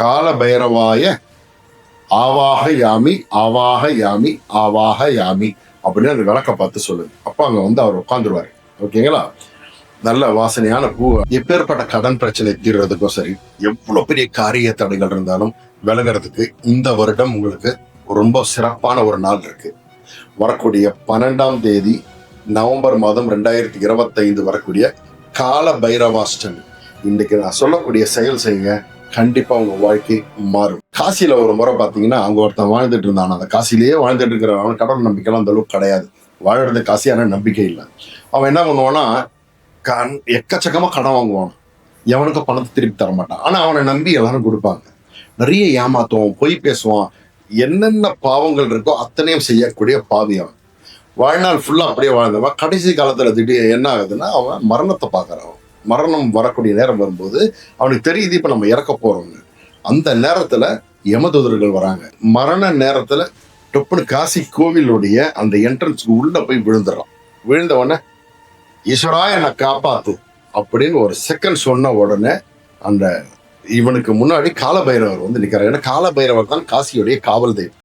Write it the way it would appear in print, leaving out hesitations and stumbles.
கால பைரவாய ஆவாக யாமி ஆவாக யாமி ஆவாக யாமி அப்படின்னு அந்த விளக்க பார்த்து சொல்லுங்க. அப்போ அங்க வந்து அவர் உட்காந்துருவாரு. ஓகேங்களா? நல்ல வாசனையான பூ. எப்பேற்பட்ட கடன் பிரச்சனை தீர்றதுக்கும் சரி, எவ்வளவு பெரிய காரிய தடைகள் இருந்தாலும் விலகிறதுக்கு இந்த வருடம் உங்களுக்கு ரொம்ப சிறப்பான ஒரு நாள் இருக்கு. வரக்கூடிய 12ஆம் தேதி நவம்பர் மாதம் 2025 வரக்கூடிய கால பைரவாஷ்டமி. இன்னைக்கு நான் சொல்லக்கூடிய செயல் செய்யுங்க, கண்டிப்பா உங்க வாழ்க்கை மாறும். காசியில ஒரு முறை பாத்தீங்கன்னா, அங்க ஒருத்தன் வாழ்ந்துட்டு இருந்தான். அந்த காசிலேயே வாழ்ந்துட்டு இருக்கிறவன் கடவுள் நம்பிக்கைலாம் அந்த அளவுக்கு கிடையாது. வாழறது காசியான நம்பிக்கை இல்லை. அவன் என்ன பண்ணுவான்னா, எக்கச்சக்கமா கடன் வாங்குவான். எவனுக்கு பணத்தை திருப்பி தர மாட்டான். ஆனா அவனை நம்பி எல்லாரும் கொடுப்பாங்க. நிறைய ஏமாத்துவான், பொய் பேசுவான், என்னென்ன பாவங்கள் இருக்கோ அத்தனையும் செய்யக்கூடிய பாவி அவன். வாழ்நாள் ஃபுல்லா அப்படியே வாழ்ந்தவன் கடைசி காலத்துல திடீர் என்ன ஆகுதுன்னா, அவன் மரணத்தை பார்க்கறான். மரணம் வரக்கூடிய நேரம் வரும்போது அவனுக்கு தெரியுது இப்ப நம்ம இறக்க போறோம்னு. அந்த நேரத்துல யமதூதர்கள் வராங்க. மரண நேரத்துல டொப்புனு காசி கோவிலுடைய அந்த என்ட்ரன்ஸ்க்கு உள்ள போய் விழுந்துடுறான். விழுந்தவொடனே ஈஸ்வரா என்னை காப்பாத்து அப்படின்னு ஒரு செகண்ட் சொன்ன உடனே அந்த இவனுக்கு முன்னாடி காலபைரவர் வந்து நிற்கிறார். ஏன்னா காலபைரவர் தான் காசியுடைய காவல் தெய்வம்.